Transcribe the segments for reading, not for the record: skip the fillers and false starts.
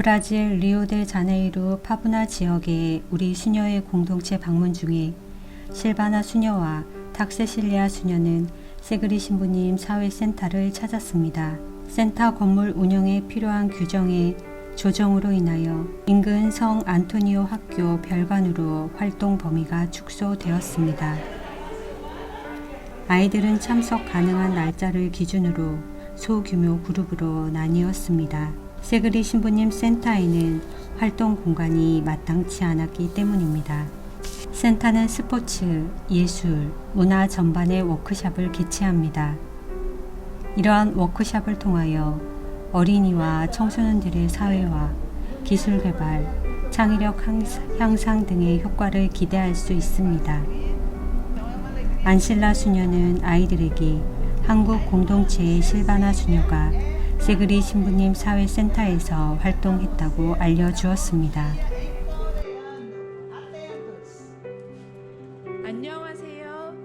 브라질 리오데자네이루 파부나 지역의 우리 수녀의 공동체 방문 중에 실바나 수녀와 닥세실리아 수녀는 세그리 신부님 사회센터를 찾았습니다. 센터 건물 운영에 필요한 규정의 조정으로 인하여 인근 성 안토니오 학교 별관으로 활동 범위가 축소되었습니다. 아이들은 참석 가능한 날짜를 기준으로 소규모 그룹으로 나뉘었습니다. 세그리 신부님 센터에는 활동 공간이 마땅치 않았기 때문입니다. 센터는 스포츠, 예술, 문화 전반의 워크숍을 개최합니다. 이러한 워크숍을 통하여 어린이와 청소년들의 사회화, 기술 개발, 창의력 향상 등의 효과를 기대할 수 있습니다. 안실라 수녀는 아이들에게 한국 공동체의 실바나 수녀가 세그리 신부님 사회센터에서 활동했다고 알려주었습니다. 안녕하세요.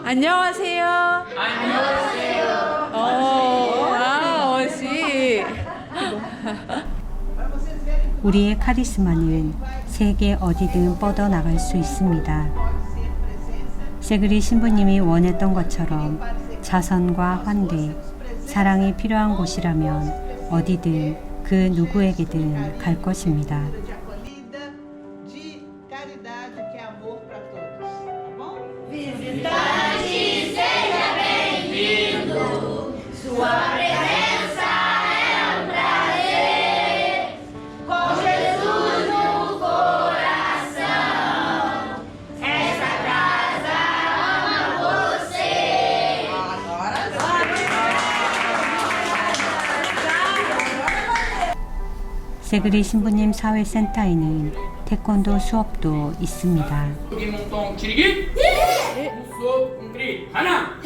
안녕하세요. 안녕하세요. 어시. 우리의 카리스마는 세계 어디든 뻗어나갈 수 있습니다. 세그리 신부님이 원했던 것처럼 자선과 환대, 사랑이 필요한 곳이라면 어디든 그 누구에게든 갈 것입니다. 세그리 신부님 사회센터에는 태권도 수업도 있습니다. 몽동 치르기 수업 웅크리 하나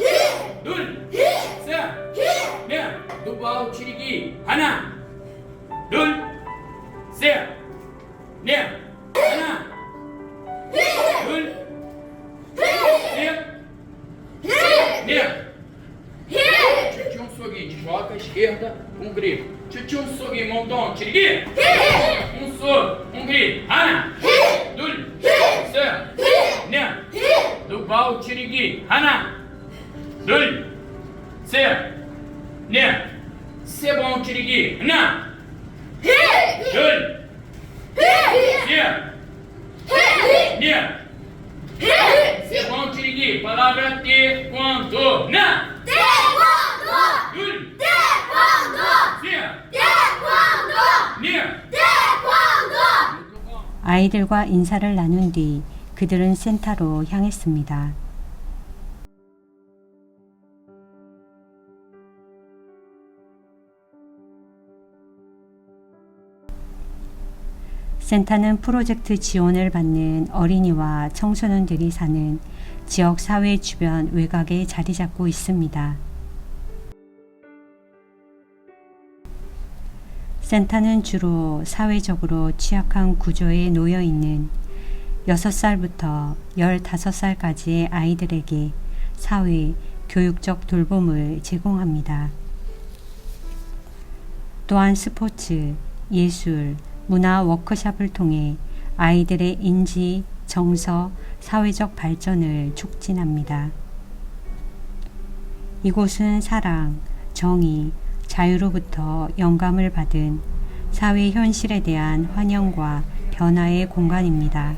둘셋넷 두바우 치르기 하나 둘셋넷 하나 둘셋넷 추춤 속이 정확하게 하다 웅크리 추춤 속이 몽동 치르기 수업 웅크리 하나 둘셋넷 두바우 치르기 하나 둘셋넷 세번 치르기 하나 둘셋넷 세번 치르기 palabra taekwondo 나 둘 아이들과 인사를 나눈 뒤 그들은 센터로 향했습니다. 센터는 프로젝트 지원을 받는 어린이와 청소년들이 사는 지역 사회 주변 외곽에 자리 잡고 있습니다. 센터는 주로 사회적으로 취약한 구조에 놓여 있는 6살부터 15살까지의 아이들에게 사회, 교육적 돌봄을 제공합니다. 또한 스포츠, 예술, 문화 워크숍을 통해 아이들의 인지, 정서, 사회적 발전을 촉진합니다. 이곳은 사랑, 정의, 자유로부터 영감을 받은 사회 현실에 대한 환영과 변화의 공간입니다.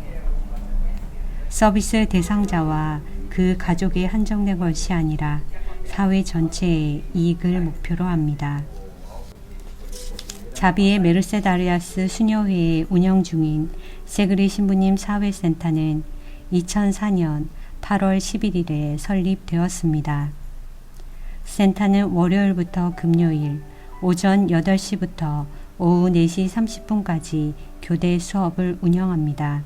서비스 대상자와 그 가족에 한정된 것이 아니라 사회 전체의 이익을 목표로 합니다. 자비의 메르세다리아스 수녀회의 운영 중인 세그리 신부님 사회센터는 2004년 8월 11일에 설립되었습니다. 센터는 월요일부터 금요일 오전 8시부터 오후 4시 30분까지 교대 수업을 운영합니다.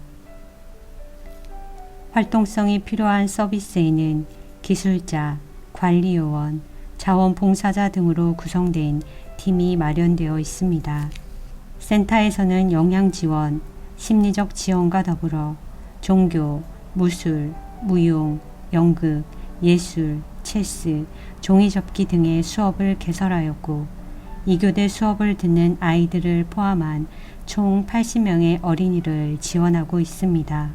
활동성이 필요한 서비스에는 기술자, 관리요원, 자원봉사자 등으로 구성된 팀이 마련되어 있습니다. 센터에서는 영양지원, 심리적 지원과 더불어 종교, 무술, 무용, 연극, 예술, 체스, 종이접기 등의 수업을 개설하였고 2교대 수업을 듣는 아이들을 포함한 총 80명의 어린이를 지원하고 있습니다.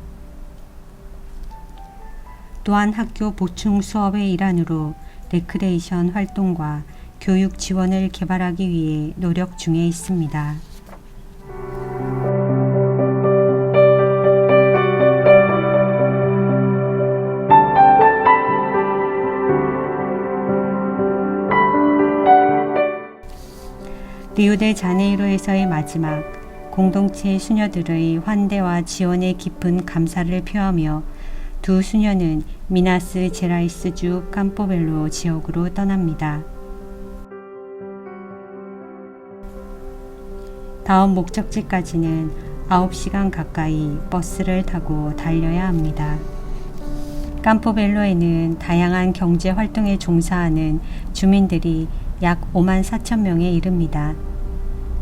또한 학교 보충 수업의 일환으로 레크레이션 활동과 교육 지원을 개발하기 위해 노력 중에 있습니다. 리우데자네이루에서의 마지막, 공동체 수녀들의 환대와 지원에 깊은 감사를 표하며 두 수녀는 미나스 제라이스주 캄포벨로 지역으로 떠납니다. 다음 목적지까지는 9시간 가까이 버스를 타고 달려야 합니다. 캄포벨로에는 다양한 경제 활동에 종사하는 주민들이 약 5만 4천 명에 이릅니다.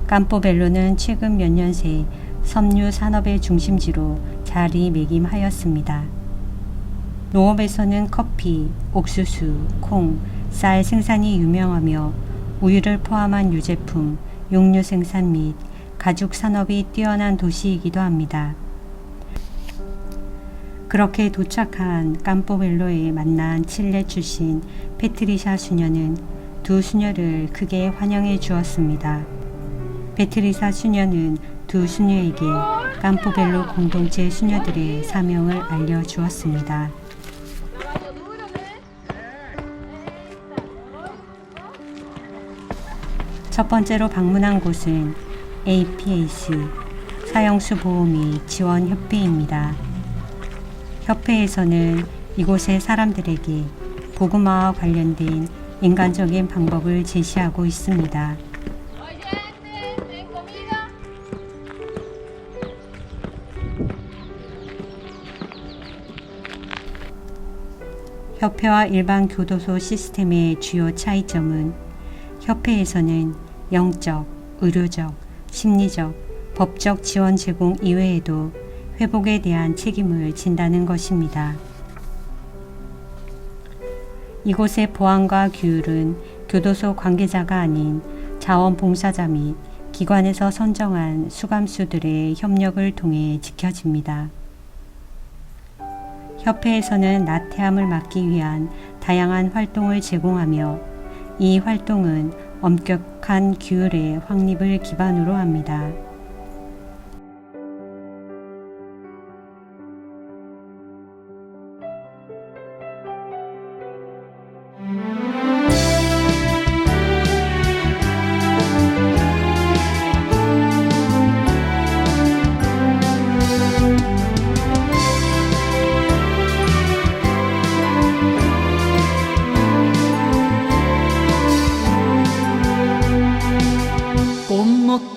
캄포벨로는 최근 몇 년 새 섬유 산업의 중심지로 자리매김하였습니다. 농업에서는 커피, 옥수수, 콩, 쌀 생산이 유명하며 우유를 포함한 유제품, 육류 생산 및 가죽 산업이 뛰어난 도시이기도 합니다. 그렇게 도착한 캄포벨로에 만난 칠레 출신 페트리샤 수녀는 두 수녀를 크게 환영해 주었습니다. 페트리샤 수녀는 두 수녀에게 캄포벨로 공동체 수녀들의 사명을 알려주었습니다. 첫 번째로 방문한 곳은 APS, 사형수 보호 및 지원 협회입니다. 협회에서는 이곳의 사람들에게 복음화와 관련된 인간적인 방법을 제시하고 있습니다. 협회와 일반 교도소 시스템의 주요 차이점은 협회에서는 영적, 의료적, 심리적, 법적 지원 제공 이외에도 회복에 대한 책임을 진다는 것입니다. 이곳의 보안과 규율은 교도소 관계자가 아닌 자원봉사자 및 기관에서 선정한 수감수들의 협력을 통해 지켜집니다. 협회에서는 나태함을 막기 위한 다양한 활동을 제공하며 이 활동은 엄격한 규율의 확립을 기반으로 합니다.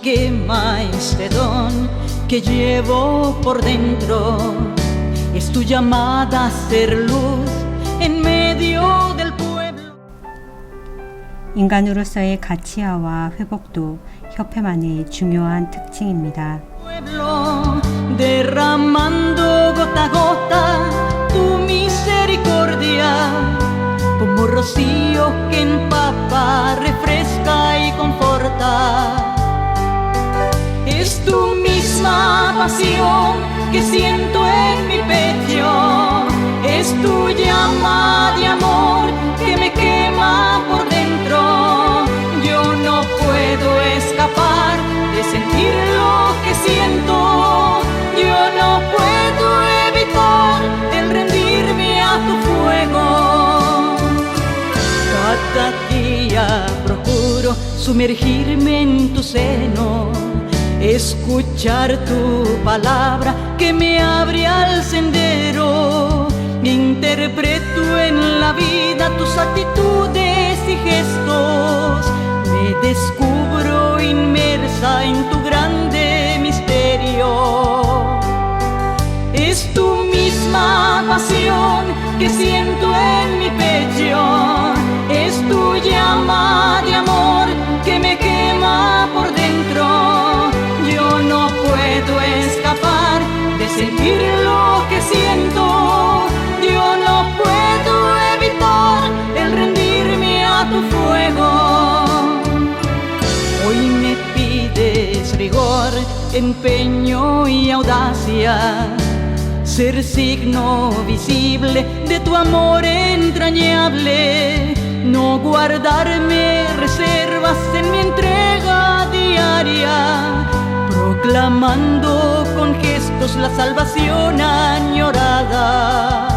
Quema este don que llevo por dentro. Es tu llamada a ser luz en medio del pueblo. 인간으로서의 가치화와 회복도 협회만의 중요한 특징입니다. Pueblo, derramando gota a gota tu misericordia, como rocío que empapa, refresca y conforta. Es tu misma pasión que siento en mi pecho, es tu llama de amor que me quema por dentro. Yo no puedo escapar de sentir lo que siento, yo no puedo evitar el rendirme a tu fuego. Cada día procuro sumergirme en tu seno, escuchar tu palabra que me abre al sendero. Interpreto en la vida tus actitudes y gestos, me descubro inmersa en tu grande misterio. Es tu misma pasión que siento en mi pecho, es tu llama de amor que me quema por dentro. Yo no puedo escapar de sentir lo que siento, yo no puedo evitar el empeño y audacia, ser signo visible de tu amor entrañable, no guardarme reservas en mi entrega diaria, proclamando con gestos la salvación añorada.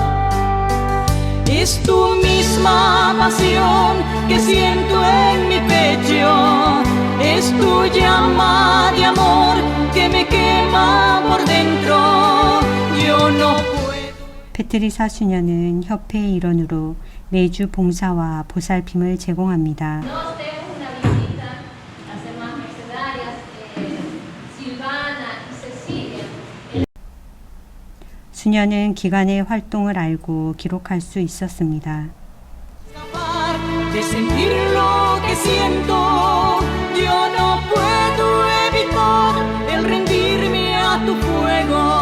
Es tu misma pasión que siento en mi pecho, es tu llama de amor que me quema por dentro. Yo no puedo. 페트리사 수녀는 협회의 일원으로 매주 봉사와 보살핌을 제공합니다. Nos tenemos una visita, las hermanas mercedarias, Silvana y Cecilia. 수녀는 기관의 활동을 알고 기록할 수 있었습니다. Escapar de sentir lo que siento, yo no puedo evitar el rendirme a tu fuego.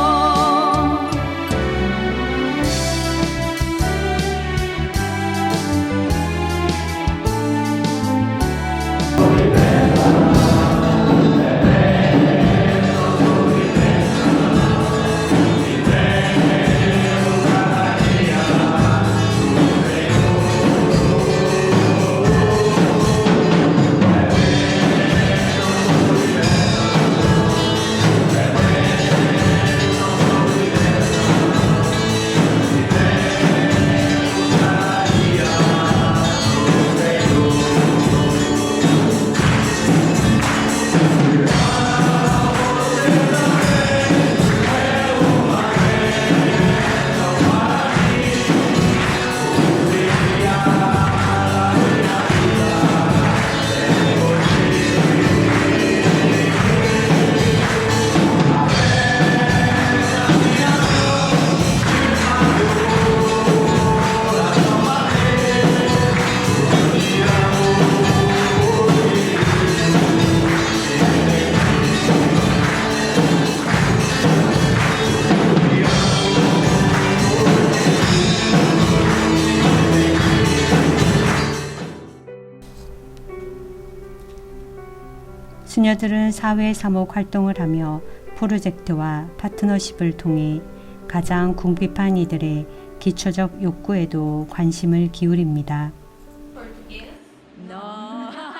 수녀들은 사회 사목 활동을 하며 프로젝트와 파트너십을 통해 가장 궁핍한 이들의 기초적 욕구에도 관심을 기울입니다. No, nada.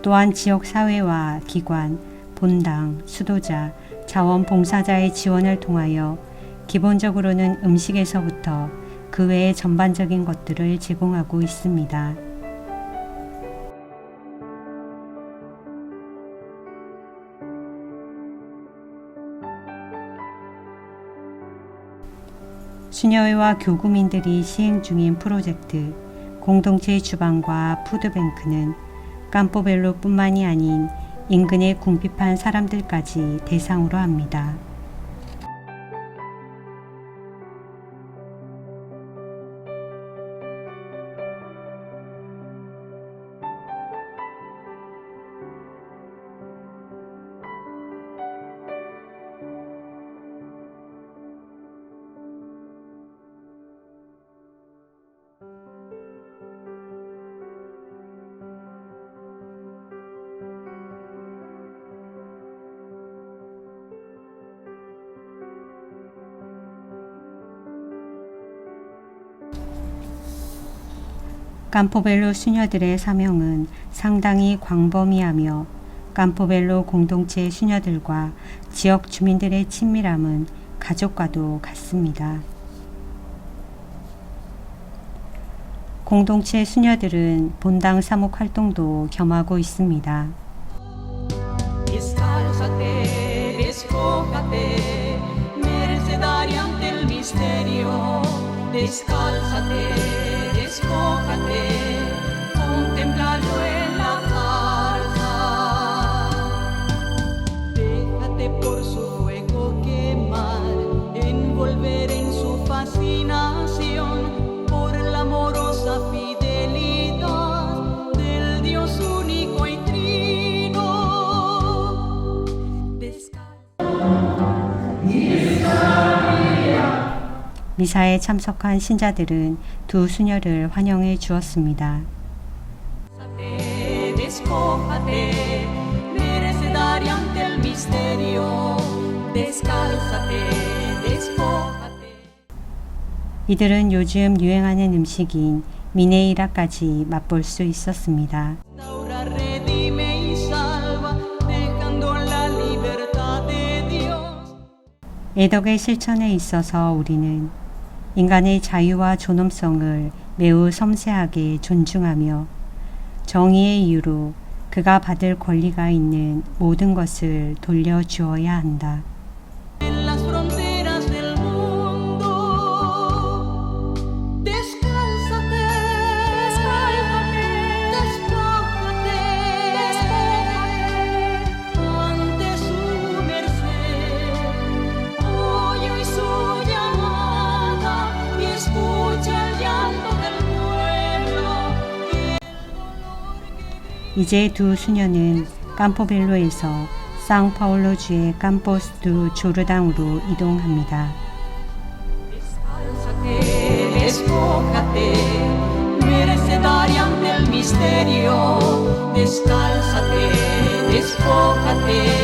또한 지역 사회와 기관, 본당, 수도자, 자원봉사자의 지원을 통하여 기본적으로는 음식에서부터 그 외의 전반적인 것들을 제공하고 있습니다. 수녀회와 교구민들이 시행 중인 프로젝트 공동체 주방과 푸드뱅크는 캄포벨로뿐만이 아닌 인근의 궁핍한 사람들까지 대상으로 합니다. 캄포벨로 수녀들의 사명은 상당히 광범위하며 캄포벨로 공동체 수녀들과 지역 주민들의 친밀함은 가족과도 같습니다. 공동체 수녀들은 본당 사목 활동도 겸하고 있습니다. Descálzate, despójate, mercedaria ante el misterio. Descálzate, despójate, contemplalo en la zarza. Déjate por su fuego quemar, envolver en su fascinación por la amorosa fidelidad del Dios único y trino. Descálzate. 미사에 참석한 신자들은 두 수녀를 환영해 주었습니다. Despójate, merecedar ante el misterio. Descálzate, despójate. 이들은 요즘 유행하는 음식인 미네이라까지 맛볼 수 있었습니다. Restaura, redime y salva, dejando la libertad de Dios. 애덕의 실천에 있어서 우리는 인간의 자유와 존엄성을 매우 섬세하게 존중하며 정의의 이유로 그가 받을 권리가 있는 모든 것을 돌려주어야 한다. En las fronteras del mundo, descálzate, despójate, ante su merced. Oye hoy su llamada y escucha el llanto del pueblo y el dolor que 이제 두 수녀는 캄포벨로에서 상파울로주의 캄포스 두 조르당으로 이동합니다. Descálzate, despójate, merecedar ante el misterio. Descálzate, despójate,